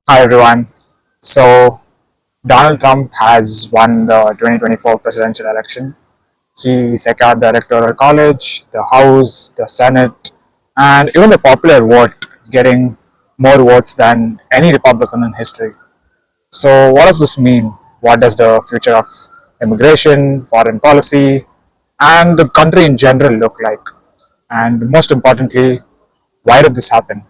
Hi everyone. So Donald Trump has won the 2024 presidential election. He secured the Electoral College, the House, the Senate, and even the popular vote, getting more votes than any Republican in history. So what does this mean? What does the future of immigration, foreign policy, and the country in general look like? And most importantly, why did this happen?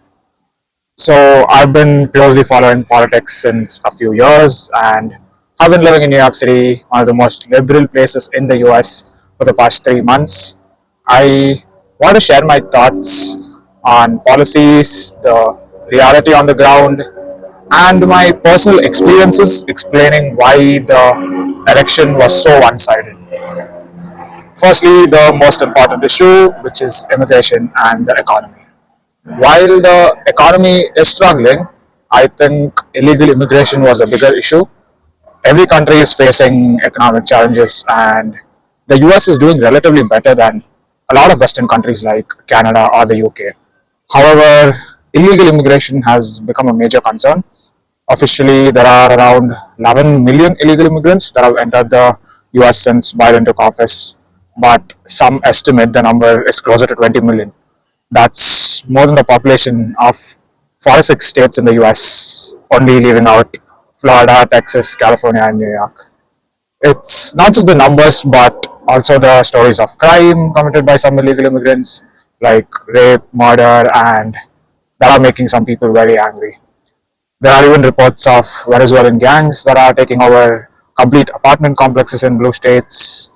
So I've been closely following politics since a few years and have been living in New York City, one of the most liberal places in the US for the past 3 months. I want to share my thoughts on policies, the reality on the ground, and my personal experiences explaining why the election was so one sided. Firstly, the most important issue, which is immigration and the economy. While the economy is struggling, I think illegal immigration was a bigger issue. Every country is facing economic challenges, and the US is doing relatively better than a lot of Western countries like Canada or the UK. However, illegal immigration has become a major concern. Officially, there are around 11 million illegal immigrants that have entered the US since Biden took office, but some estimate the number is closer to 20 million. That's more than the population of 46 states in the US, only leaving out Florida, Texas, California, and New York. It's not just the numbers, but also the stories of crime committed by some illegal immigrants, like rape, murder, and that are making some people very angry. There are even reports of Venezuelan gangs that are taking over complete apartment complexes in blue states.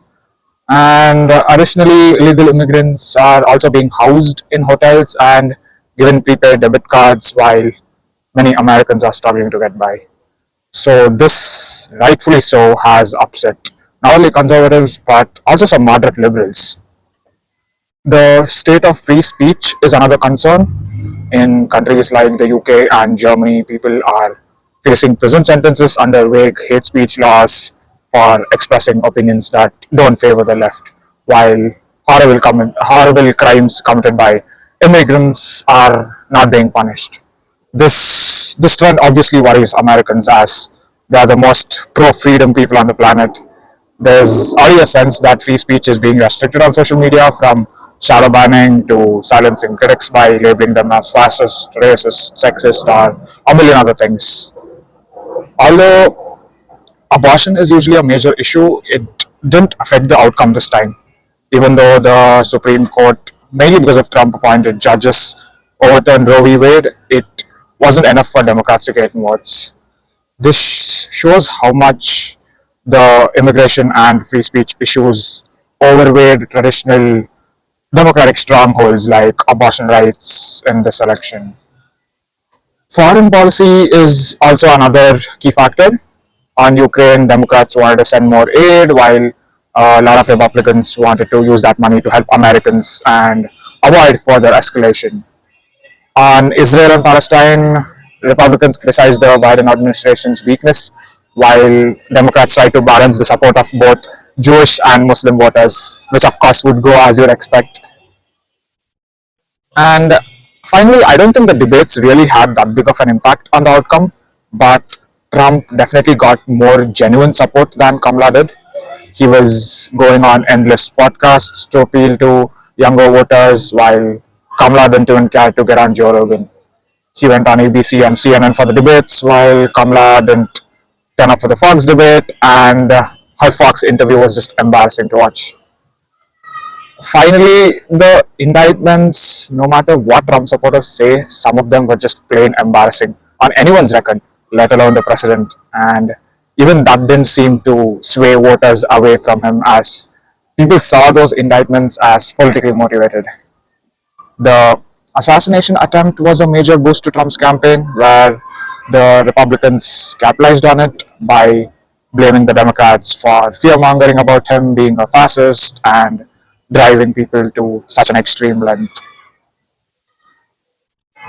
And additionally, illegal immigrants are also being housed in hotels and given prepaid debit cards while many Americans are struggling to get by. So, this, rightfully so, has upset not only conservatives but also some moderate liberals. The state of free speech is another concern. In countries like the UK and Germany, people are facing prison sentences under vague hate speech laws for expressing opinions that don't favor the left, while horrible crimes committed by immigrants are not being punished. This trend obviously worries Americans as they are the most pro-freedom people on the planet. There's already a sense that free speech is being restricted on social media, from shadow banning to silencing critics by labeling them as fascist, racist, sexist, or a million other things. Although abortion is usually a major issue, it didn't affect the outcome this time, even though the Supreme Court, mainly because of Trump appointed judges, overturned Roe v. Wade. It wasn't enough for Democrats to get votes. This shows how much the immigration and free speech issues overweighed traditional democratic strongholds like abortion rights in this election. Foreign policy is also another key factor. On Ukraine, Democrats wanted to send more aid, while a lot of Republicans wanted to use that money to help Americans and avoid further escalation. On Israel and Palestine, Republicans criticized the Biden administration's weakness, while Democrats tried to balance the support of both Jewish and Muslim voters, which of course would go as you'd expect. And finally, I don't think the debates really had that big of an impact on the outcome, but Trump definitely got more genuine support than Kamala did. He was going on endless podcasts to appeal to younger voters, while Kamala didn't even care to get on Joe Rogan. She went on ABC and CNN for the debates, while Kamala didn't turn up for the Fox debate, and her Fox interview was just embarrassing to watch. Finally, the indictments, no matter what Trump supporters say, some of them were just plain embarrassing on anyone's record, let alone the president. And even that didn't seem to sway voters away from him, as people saw those indictments as politically motivated. The assassination attempt was a major boost to Trump's campaign, where the Republicans capitalized on it by blaming the Democrats for fear mongering about him being a fascist and driving people to such an extreme length.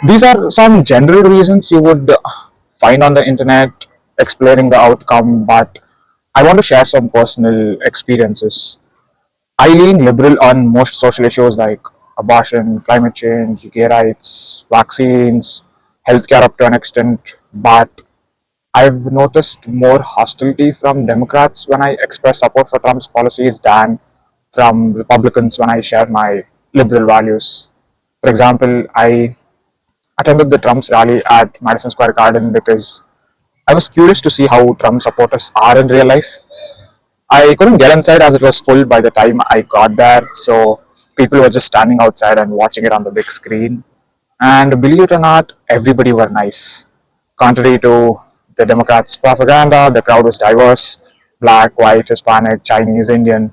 These are some general reasons you would find on the internet explaining the outcome, but I want to share some personal experiences. I lean liberal on most social issues like abortion, climate change, gay rights, vaccines, healthcare up to an extent. but I've noticed more hostility from Democrats when I express support for Trump's policies than from Republicans when I share my liberal values. For example, I attended the Trump's rally at Madison Square Garden because I was curious to see how Trump supporters are in real life. I couldn't get inside as it was full by the time I got there, so people were just standing outside and watching it on the big screen. And believe it or not, everybody were nice. Contrary to the Democrats' propaganda, the crowd was diverse: black, white, Hispanic, Chinese, Indian,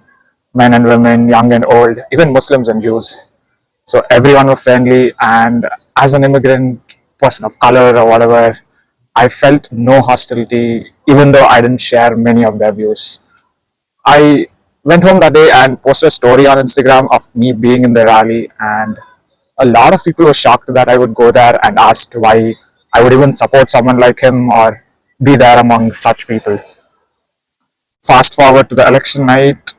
men and women, young and old, even Muslims and Jews. So everyone was friendly, and as an immigrant, person of color or whatever, I felt no hostility, even though I didn't share many of their views. I went home that day and posted a story on Instagram of me being in the rally, and a lot of people were shocked that I would go there and asked why I would even support someone like him or be there among such people. Fast forward to the election night.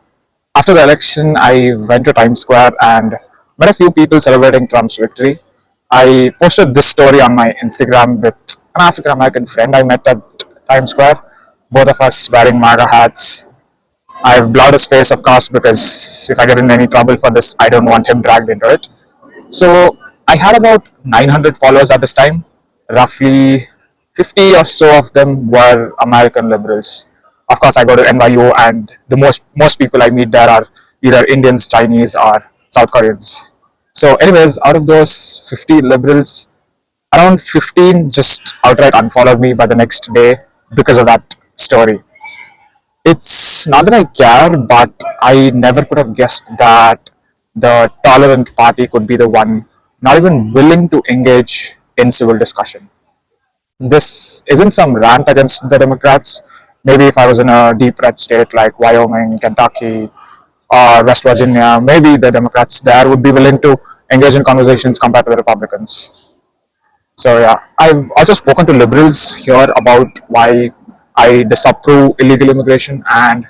After the election, I went to Times Square and met a few people celebrating Trump's victory. I posted this story on my Instagram with an African American friend I met at Times Square, both of us wearing MAGA hats. I've blurred his face, of course, because if I get in any trouble for this, I don't want him dragged into it. So I had about 900 followers at this time. Roughly 50 or so of them were American liberals. Of course, I go to NYU, and the most people I meet there are either Indians, Chinese, or South Koreans. So, anyways, out of those 50 liberals, around 15 just outright unfollowed me by the next day because of that story. It's not that I care, but I never could have guessed that the tolerant party could be the one not even willing to engage in civil discussion. This isn't some rant against the Democrats. Maybe if I was in a deep red state like Wyoming, Kentucky, or West Virginia, maybe the Democrats there would be willing to engage in conversations compared to the Republicans. So yeah, I've also spoken to liberals here about why I disapprove illegal immigration, and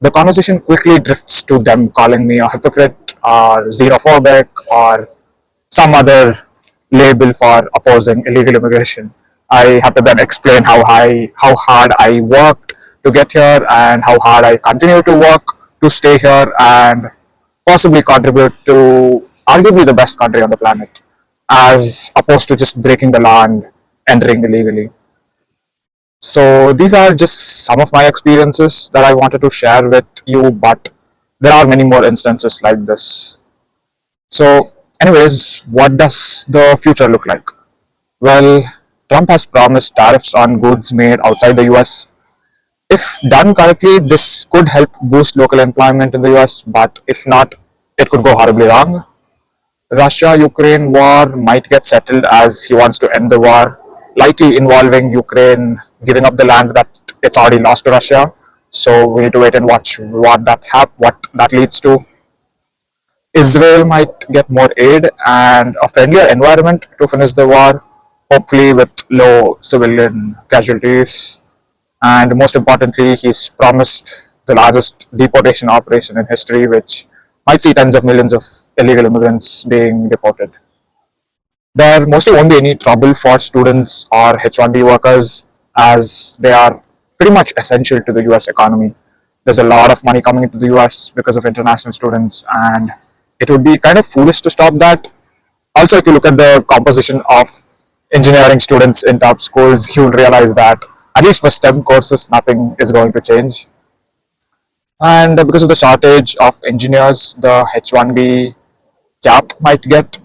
the conversation quickly drifts to them calling me a hypocrite or xenophobic or some other label for opposing illegal immigration. I have to then explain how hard I worked to get here and how hard I continue to work to stay here and possibly contribute to arguably the best country on the planet, as opposed to just breaking the law and entering illegally. So these are just some of my experiences that I wanted to share with you, but there are many more instances like this. So, anyways, what does the future look like? Well, Trump has promised tariffs on goods made outside the US. If done correctly, this could help boost local employment in the US, but if not, it could go horribly wrong. Russia-Ukraine war might get settled as he wants to end the war, likely involving Ukraine giving up the land that it's already lost to Russia. So we need to wait and watch what that leads to. Israel might get more aid and a friendlier environment to finish the war, hopefully with low civilian casualties. And most importantly, he's promised the largest deportation operation in history, which might see tens of millions of illegal immigrants being deported. There mostly won't be any trouble for students or H-1B workers, as they are pretty much essential to the US economy. There's a lot of money coming into the US because of international students, and it would be kind of foolish to stop that. Also, if you look at the composition of engineering students in top schools, you'll realize that at least for STEM courses, nothing is going to change. And because of the shortage of engineers, the H-1B cap might get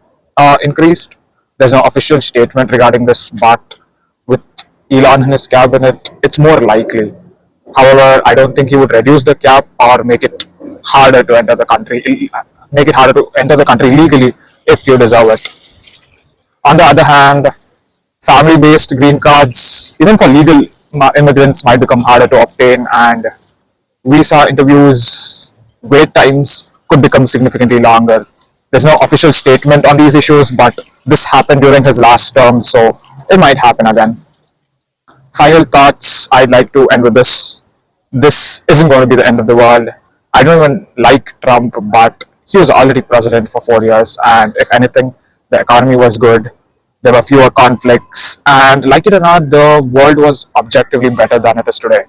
increased. There's no official statement regarding this, but with Elon in his cabinet, it's more likely. However, I don't think he would reduce the cap or harder to enter the country, make it harder to enter the country legally if you deserve it. On the other hand, family-based green cards, even for legal immigrants, might become harder to obtain, and visa interviews wait times could become significantly longer. There's no official statement on these issues, but this happened during his last term, so it might happen again. Final thoughts, I'd like to end with this. This isn't going to be the end of the world. I don't even like Trump, but he was already president for 4 years, and if anything, the economy was good. There were fewer conflicts, and like it or not, the world was objectively better than it is today.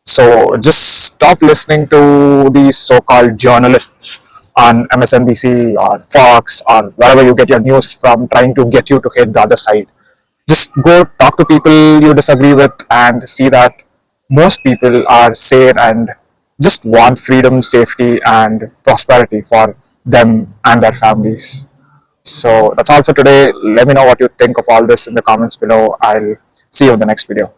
So just stop listening to these so-called journalists on MSNBC or Fox or wherever you get your news from, trying to get you to hate the other side. Just go talk to people you disagree with and see that most people are sane and just want freedom, safety, and prosperity for them and their families. So that's all for today. Let me know what you think of all this in the comments below. I'll see you in the next video.